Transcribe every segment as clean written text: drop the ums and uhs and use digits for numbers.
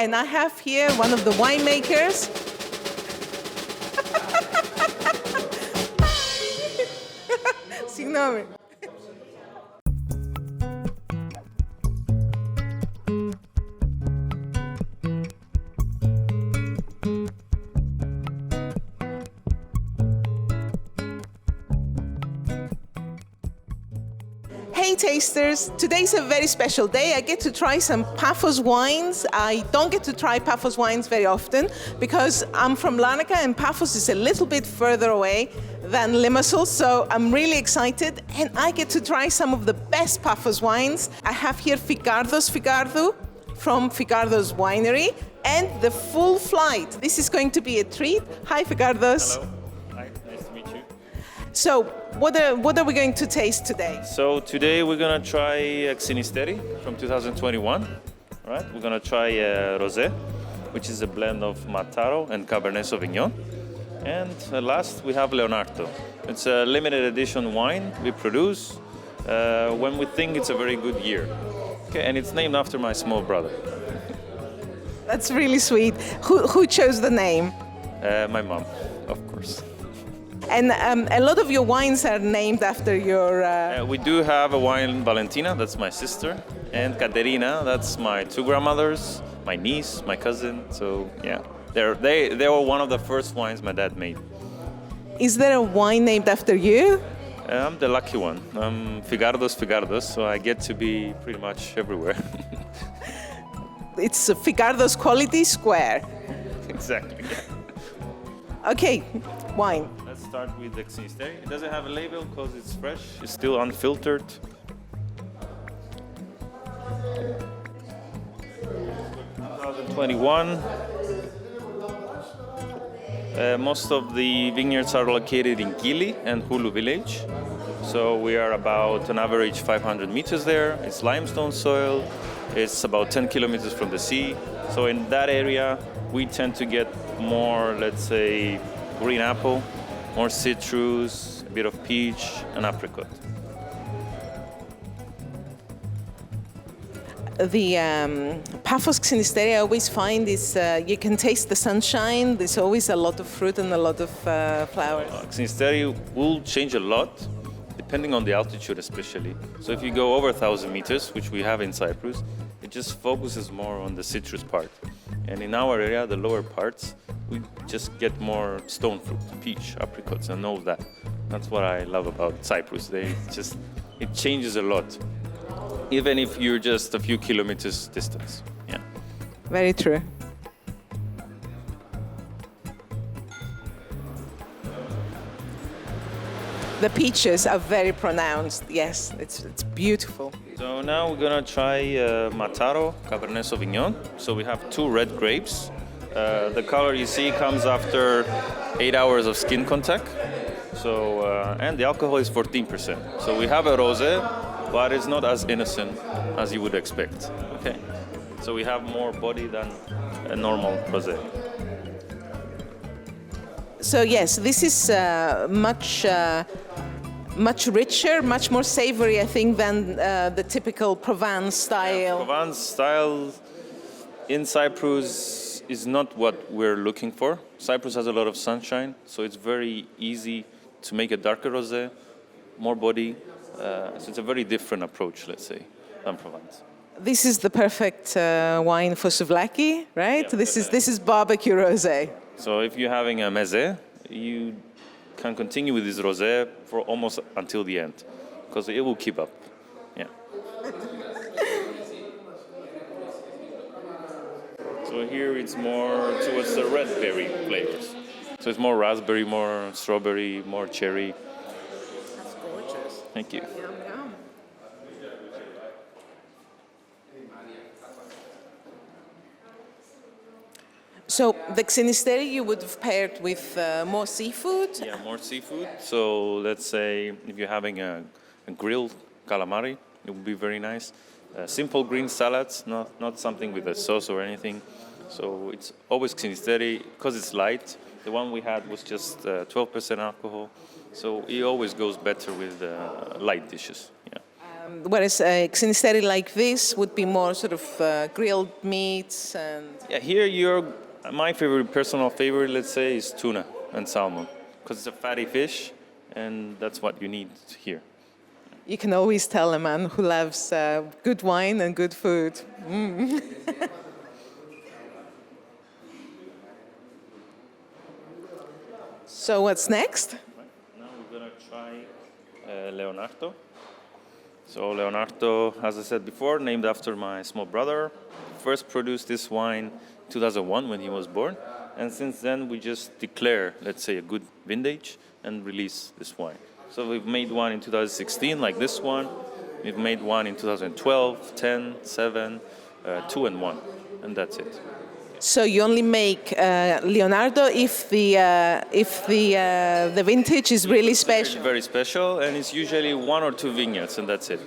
And I have here one of the winemakers. Συγγνώμη. Hey tasters, today's a very special day. I get to try some Paphos wines. I don't get to try Paphos wines very often because I'm from Larnaca and Paphos is a little bit further away than Limassol, so I'm really excited and I get to try some of the best Paphos wines. I have here Fikardos from Fikardos Winery and the full flight. This is going to be a treat. Hi Fikardos. Hello. Hi, nice to meet you. So, what are we going to taste today? So today we're gonna try Xynisteri from 2021. All right, we're gonna try rosé, which is a blend of Mataro and Cabernet Sauvignon. And last we have Leonardo. It's a limited edition wine we produce when we think it's a very good year. Okay, and it's named after my small brother. That's really sweet. Who chose the name? My mom, of course. And a lot of your wines are named after your... We do have a wine, Valentina, that's my sister, and Caterina, that's my two grandmothers, my niece, my cousin. So yeah, they were one of the first wines my dad made. Is there a wine named after you? I'm the lucky one. I'm Fikardos, so I get to be pretty much everywhere. It's Fikardos Quality Square. Exactly. Okay, wine. Let's start with the Xynisteri. It doesn't have a label because it's fresh. It's still unfiltered. 2021. Most of the vineyards are located in Gili and Hulu village. So we are about an average 500 meters there. It's limestone soil. It's about 10 kilometers from the sea. So in that area, we tend to get more, let's say, green apple, more citrus, a bit of peach, and apricot. The Paphos Xynisteri I always find is you can taste the sunshine. There's always a lot of fruit and a lot of flowers. Xynisteri will change a lot, depending on the altitude especially. So if you go over 1,000 meters, which we have in Cyprus, it just focuses more on the citrus part. And in our area, the lower parts, we just get more stone fruit, peach, apricots, and all that. That's what I love about Cyprus. It changes a lot, even if you're just a few kilometers distance. Yeah. Very true. The peaches are very pronounced. Yes, it's beautiful. So now we're gonna try Mataro Cabernet Sauvignon. So we have two red grapes. The color you see comes after 8 hours of skin contact. So and the alcohol is 14%. So we have a rosé, but it's not as innocent as you would expect. Okay. So we have more body than a normal rosé. So yes, this is much richer, much more savory, I think, than the typical Provence style. Yeah, Provence style in Cyprus is not what we're looking for. Cyprus has a lot of sunshine, so it's very easy to make a darker rosé, more body. So it's a very different approach, let's say, than Provence. This is the perfect wine for souvlaki, right? Yeah, this is barbecue rosé. So if you're having a mezé, you can continue with this rosé for almost until the end, because it will keep up. Yeah. So here it's more towards the red berry flavors. So it's more raspberry, more strawberry, more cherry. That's gorgeous. Thank you. Yum, yum. So the Xynisteri you would have paired with more seafood? Yeah, more seafood. So let's say if you're having a grilled calamari, it would be very nice. Simple green salads, not something with a sauce or anything. So it's always Xynisteri, because it's light. The one we had was just 12% alcohol. So it always goes better with light dishes. Yeah. Whereas Xynisteri like this would be more sort of grilled meats and... Yeah, here my personal favorite, let's say, is tuna and salmon, because it's a fatty fish, and that's what you need here. You can always tell a man who loves good wine and good food. Mm. So what's next? Now we're going to try Leonardo. So Leonardo, as I said before, named after my small brother, first produced this wine in 2001 when he was born. And since then, we just declare, let's say, a good vintage and release this wine. So we've made one in 2016, like this one. We've made one in 2012, 10, 7, 2 and 1. And that's it. So you only make Leonardo if the vintage is really special. It's very special, and it's usually 1 or 2 vineyards, and that's it.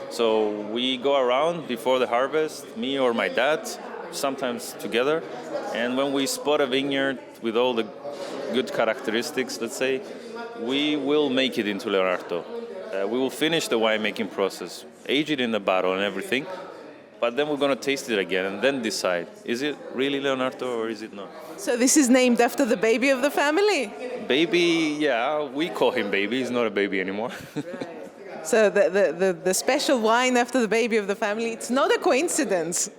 So we go around before the harvest, me or my dad, sometimes together, and when we spot a vineyard with all the good characteristics, let's say, we will make it into Leonardo. We will finish the winemaking process, age it in the bottle and everything. But then we're going to taste it again and then decide, is it really Leonardo or is it not? So this is named after the baby of the family? Baby, yeah, we call him baby. He's not a baby anymore. Right. So the special wine after the baby of the family, it's not a coincidence.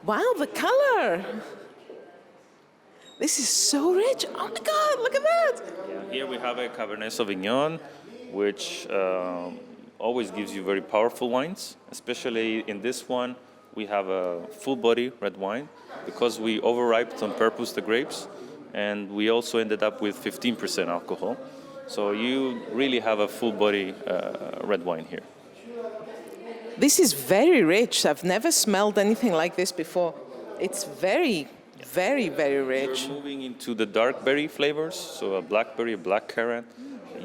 Wow, the color. This is so rich. Oh my God, look at that. Yeah, here we have a Cabernet Sauvignon, which always gives you very powerful wines. Especially in this one, we have a full body red wine because we overripened on purpose the grapes, and we also ended up with 15% alcohol. So you really have a full body red wine here. This is very rich. I've never smelled anything like this before. It's very, very, very rich. We're moving into the dark berry flavors, so a blackberry, a black currant.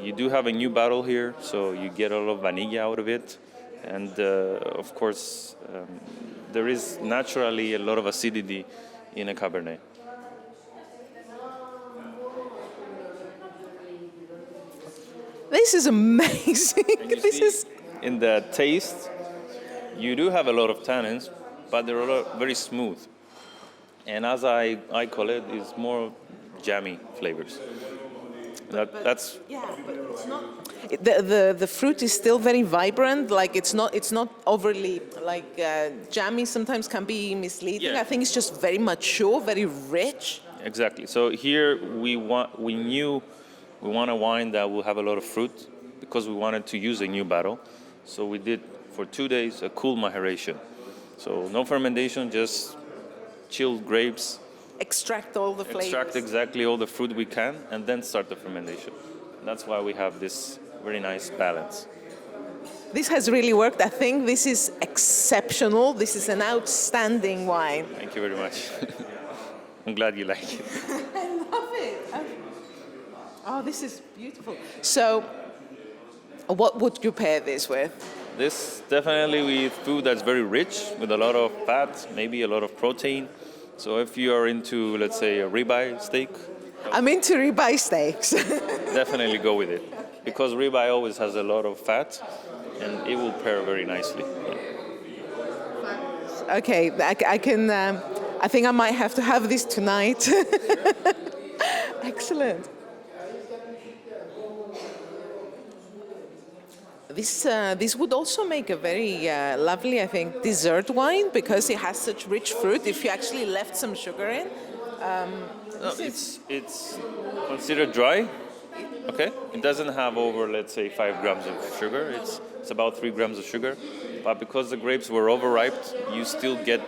You do have a new bottle here, so you get a lot of vanilla out of it. And of course, there is naturally a lot of acidity in a Cabernet. This is amazing. This is... In the taste, you do have a lot of tannins, but they're very smooth. And as I call it, it's more jammy flavors. That's yeah, but it's not. The fruit is still very vibrant. Like it's not overly like jammy. Sometimes can be misleading. Yeah. I think it's just very mature, very rich. Exactly. So here we want a wine that will have a lot of fruit because we wanted to use a new barrel. So we did for 2 days a cool maceration. So no fermentation, just chilled grapes. Extract all the flavors. Extract exactly all the fruit we can, and then start the fermentation. That's why we have this very nice balance. This has really worked. I think this is exceptional. This is an outstanding wine. Thank you very much. I'm glad you like it. I love it. Oh, this is beautiful. So, what would you pair this with? This definitely with food that's very rich, with a lot of fat, maybe a lot of protein. So if you are into, let's say, a ribeye steak, I'm into ribeye steaks. definitely go with it. Because ribeye always has a lot of fat, and it will pair very nicely. Okay, I can. I think I might have to have this tonight. Excellent. This would also make a very lovely, I think, dessert wine because it has such rich fruit. If you actually left some sugar in, No, it's considered dry. Okay, it doesn't have over, let's say, 5 grams of sugar. It's about 3 grams of sugar, but because the grapes were overripe, you still get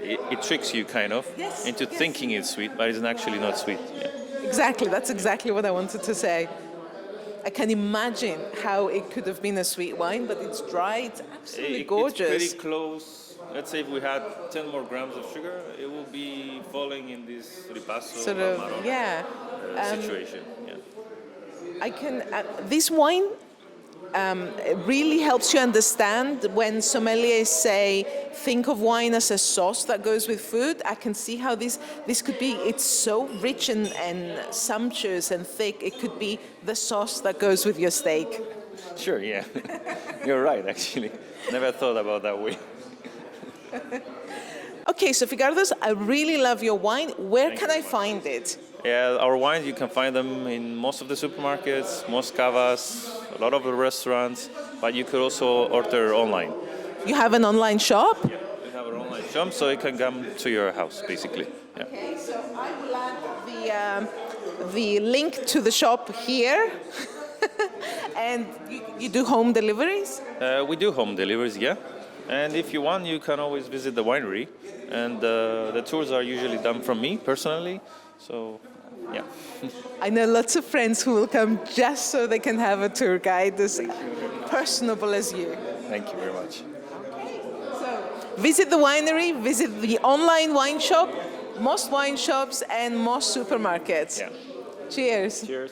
it tricks you kind of into thinking it's sweet, but it's actually not sweet. Yeah. Exactly, that's exactly what I wanted to say. I can imagine how it could have been a sweet wine, but it's dry. It's absolutely gorgeous. It's pretty close. Let's say if we had 10 more grams of sugar, it will be falling in this ripasso sort of, situation. Yeah. I can. This wine it really helps you understand when sommeliers say, think of wine as a sauce that goes with food. I can see how this could be, it's so rich and sumptuous and thick, it could be the sauce that goes with your steak. Sure, yeah. You're right, actually. Never thought about that way. Okay, so Fikardos, I really love your wine. Where can I find it? Yeah, our wines, you can find them in most of the supermarkets, most cavas, a lot of the restaurants, but you could also order online. You have an online shop? Yeah, we have our online shop, so it can come to your house, basically. Yeah. Okay, so I will add the link to the shop here. And you do home deliveries? We do home deliveries, yeah. And if you want, you can always visit the winery. And the tours are usually done from me personally. So, yeah. I know lots of friends who will come just so they can have a tour guide as personable as you. Thank you very much. So, visit the winery, visit the online wine shop, most wine shops, and most supermarkets. Yeah. Cheers. Cheers.